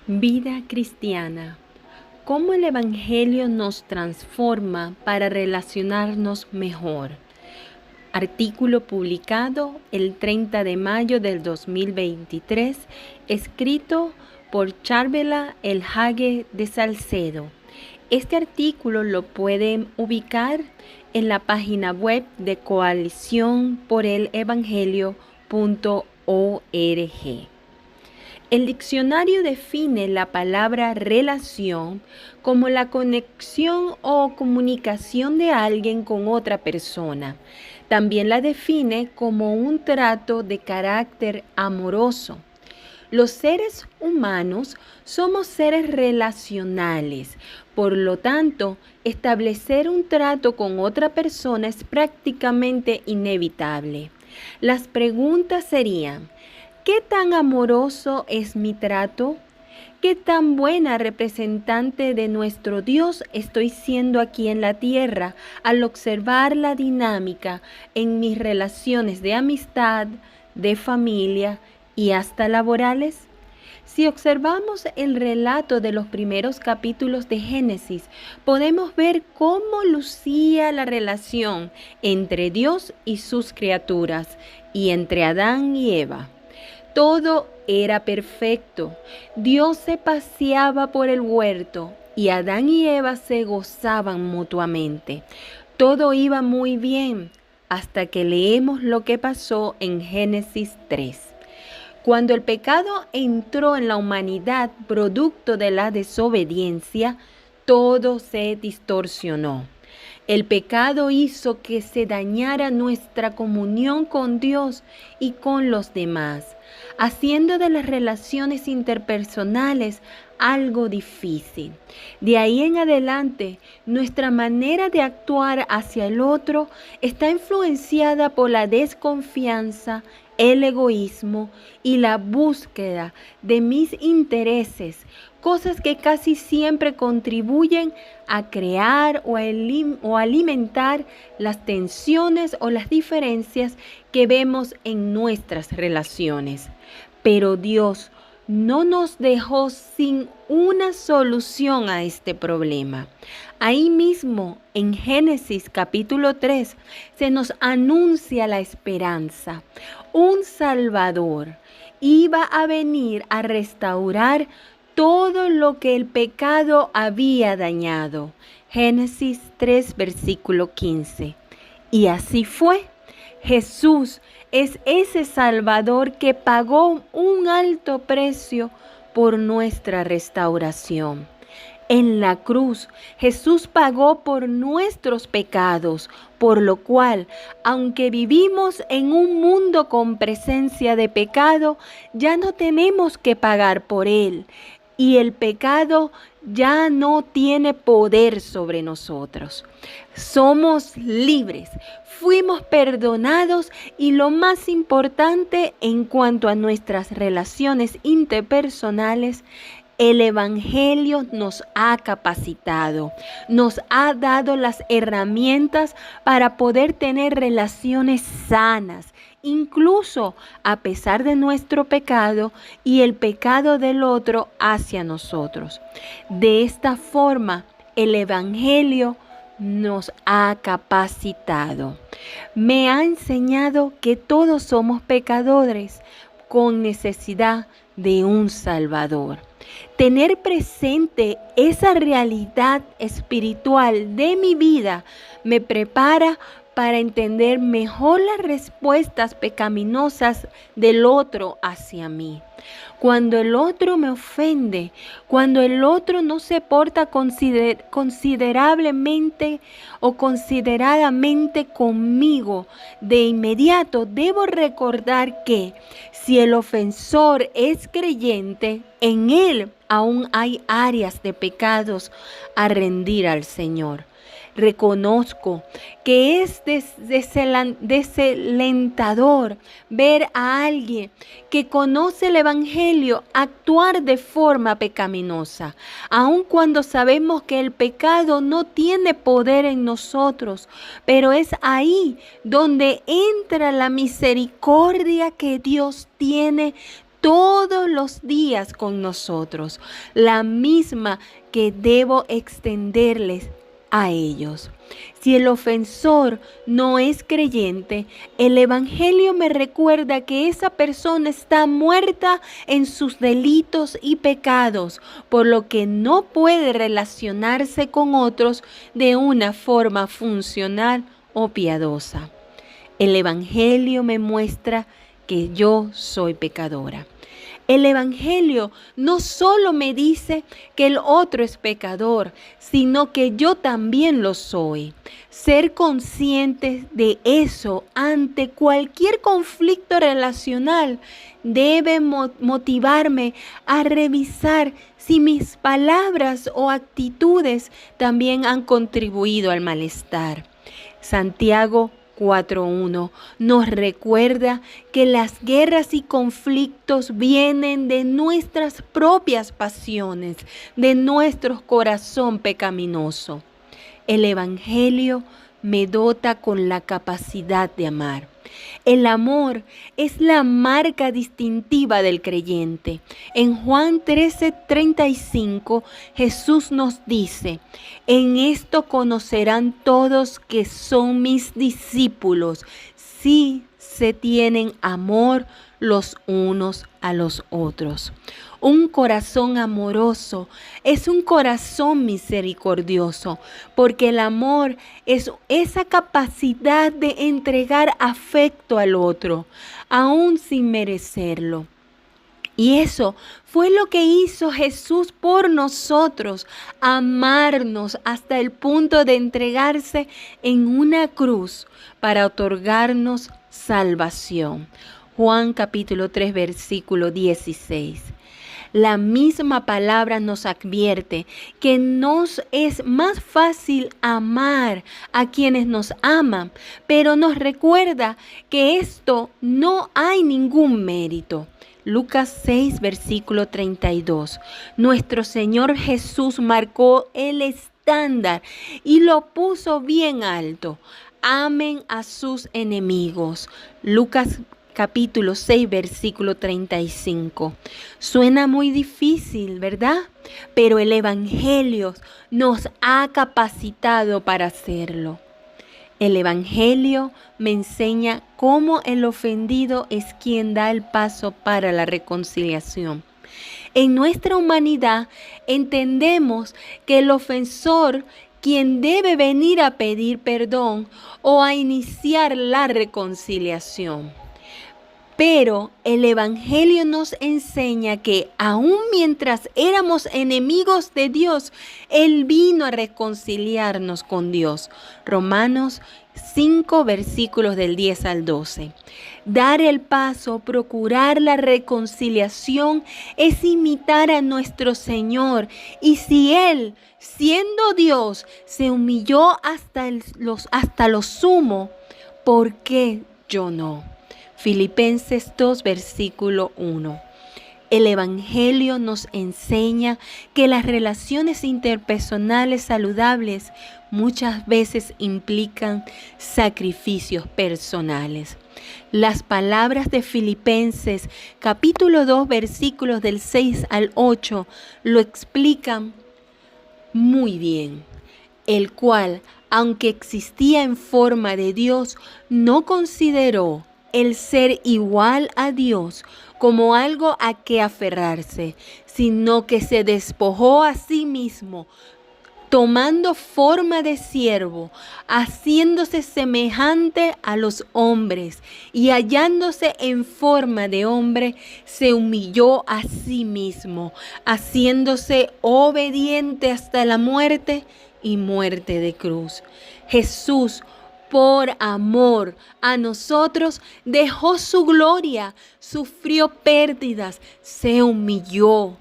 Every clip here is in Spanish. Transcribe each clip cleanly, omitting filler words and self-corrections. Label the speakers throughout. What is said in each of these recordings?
Speaker 1: Vida cristiana. ¿Cómo el Evangelio nos transforma para relacionarnos mejor? Artículo publicado el 30 de mayo del 2023, escrito por Charbela El Hage de Salcedo. Este artículo lo pueden ubicar en la página web de coaliciónporelevangelio.org. El diccionario define la palabra relación como la conexión o comunicación de alguien con otra persona. También la define como un trato de carácter amoroso. Los seres humanos somos seres relacionales, por lo tanto, establecer un trato con otra persona es prácticamente inevitable. Las preguntas serían: ¿qué tan amoroso es mi trato? ¿Qué tan buena representante de nuestro Dios estoy siendo aquí en la tierra al observar la dinámica en mis relaciones de amistad, de familia y hasta laborales? Si observamos el relato de los primeros capítulos de Génesis, podemos ver cómo lucía la relación entre Dios y sus criaturas y entre Adán y Eva. Todo era perfecto. Dios se paseaba por el huerto y Adán y Eva se gozaban mutuamente. Todo iba muy bien hasta que leemos lo que pasó en Génesis 3. Cuando el pecado entró en la humanidad producto de la desobediencia, todo se distorsionó. El pecado hizo que se dañara nuestra comunión con Dios y con los demás, haciendo de las relaciones interpersonales algo difícil. De ahí en adelante, nuestra manera de actuar hacia el otro está influenciada por la desconfianza, el egoísmo y la búsqueda de mis intereses, cosas que casi siempre contribuyen a crear o alimentar las tensiones o las diferencias que vemos en nuestras relaciones. Pero Dios no nos dejó sin una solución a este problema. Ahí mismo, en Génesis capítulo 3, se nos anuncia la esperanza. Un Salvador iba a venir a restaurar todo lo que el pecado había dañado. Génesis 3, versículo 15. Y así fue. Jesús es ese Salvador que pagó un alto precio por nuestra restauración. En la cruz, Jesús pagó por nuestros pecados, por lo cual, aunque vivimos en un mundo con presencia de pecado, ya no tenemos que pagar por él. Y el pecado ya no tiene poder sobre nosotros. Somos libres, fuimos perdonados y lo más importante en cuanto a nuestras relaciones interpersonales, el Evangelio nos ha capacitado, nos ha dado las herramientas para poder tener relaciones sanas, incluso a pesar de nuestro pecado y el pecado del otro hacia nosotros. De esta forma, el Evangelio nos ha capacitado. Me ha enseñado que todos somos pecadores con necesidad de un Salvador. Tener presente esa realidad espiritual de mi vida me prepara para entender mejor las respuestas pecaminosas del otro hacia mí. Cuando el otro me ofende, cuando el otro no se porta considerablemente o consideradamente conmigo, de inmediato debo recordar que si el ofensor es creyente, en él aún hay áreas de pecados a rendir al Señor. Reconozco que es desalentador ver a alguien que conoce el Evangelio actuar de forma pecaminosa, aun cuando sabemos que el pecado no tiene poder en nosotros, pero es ahí donde entra la misericordia que Dios tiene todos los días con nosotros, la misma que debo extenderles a ellos. Si el ofensor no es creyente, el Evangelio me recuerda que esa persona está muerta en sus delitos y pecados, por lo que no puede relacionarse con otros de una forma funcional o piadosa. El Evangelio me muestra que yo soy pecadora. El Evangelio no solo me dice que el otro es pecador, sino que yo también lo soy. Ser conscientes de eso ante cualquier conflicto relacional debe motivarme a revisar si mis palabras o actitudes también han contribuido al malestar. Santiago 4:1 nos recuerda que las guerras y conflictos vienen de nuestras propias pasiones, de nuestro corazón pecaminoso. El Evangelio me dota con la capacidad de amar. El amor es la marca distintiva del creyente. En Juan 13:35, Jesús nos dice: en esto conocerán todos que son mis discípulos, si se tienen amor los unos a los otros. Un corazón amoroso es un corazón misericordioso, porque el amor es esa capacidad de entregar afecto al otro, aún sin merecerlo. Y eso fue lo que hizo Jesús por nosotros, amarnos hasta el punto de entregarse en una cruz para otorgarnos salvación. Juan capítulo 3, versículo 16. La misma palabra nos advierte que nos es más fácil amar a quienes nos aman, pero nos recuerda que esto no hay ningún mérito. Lucas 6, versículo 32. Nuestro Señor Jesús marcó el estándar y lo puso bien alto. Amen a sus enemigos. Lucas capítulo 6, versículo 35. Suena muy difícil, ¿verdad? Pero el Evangelio nos ha capacitado para hacerlo. El Evangelio me enseña cómo el ofendido es quien da el paso para la reconciliación. En nuestra humanidad entendemos que el ofensor quien debe venir a pedir perdón o a iniciar la reconciliación. Pero el Evangelio nos enseña que aun mientras éramos enemigos de Dios, Él vino a reconciliarnos con Dios. Romanos 5, versículos del 10 al 12. Dar el paso, procurar la reconciliación, es imitar a nuestro Señor. Y si Él, siendo Dios, se humilló hasta lo sumo, ¿por qué yo no? Filipenses 2, versículo 1. El Evangelio nos enseña que las relaciones interpersonales saludables muchas veces implican sacrificios personales. Las palabras de Filipenses capítulo 2, versículos del 6 al 8 lo explican muy bien. El cual, aunque existía en forma de Dios, no consideró el ser igual a Dios como algo a que aferrarse, sino que se despojó a sí mismo, tomando forma de siervo, haciéndose semejante a los hombres, y hallándose en forma de hombre, se humilló a sí mismo, haciéndose obediente hasta la muerte y muerte de cruz. Jesús, por amor a nosotros, dejó su gloria, sufrió pérdidas, se humilló.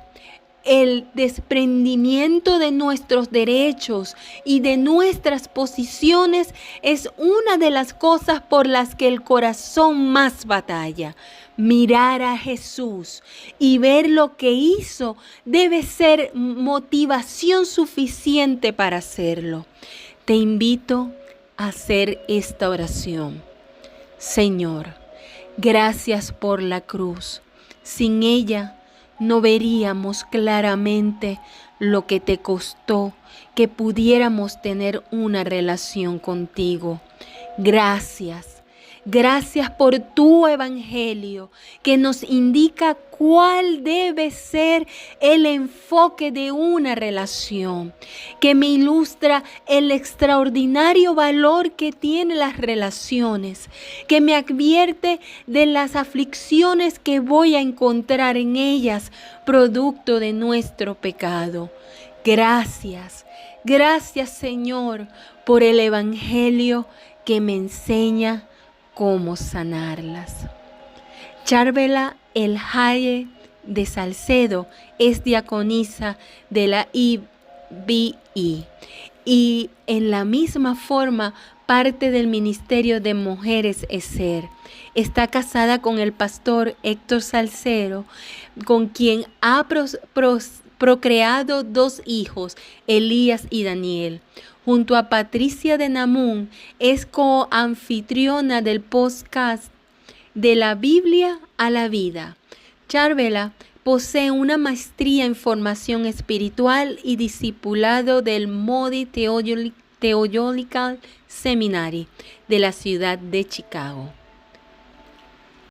Speaker 1: El desprendimiento de nuestros derechos y de nuestras posiciones es una de las cosas por las que el corazón más batalla. Mirar a Jesús y ver lo que hizo debe ser motivación suficiente para hacerlo. Te invito a hacer esta oración. Señor, gracias por la cruz. Sin ella no veríamos claramente lo que te costó que pudiéramos tener una relación contigo. Gracias. Gracias por tu evangelio que nos indica cuál debe ser el enfoque de una relación, que me ilustra el extraordinario valor que tienen las relaciones, que me advierte de las aflicciones que voy a encontrar en ellas, producto de nuestro pecado. Gracias, gracias Señor por el evangelio que me enseña cómo sanarlas. Charvela El Haye de Salcedo es diaconisa de la IBI y en la misma forma parte del Ministerio de Mujeres ESER. Está casada con el pastor Héctor Salcedo, con quien ha procreado 2 hijos, Elías y Daniel. Junto a Patricia de Namun, es coanfitriona del podcast De la Biblia a la Vida. Charvela posee una maestría en formación espiritual y discipulado del Moody Theological Seminary de la ciudad de Chicago.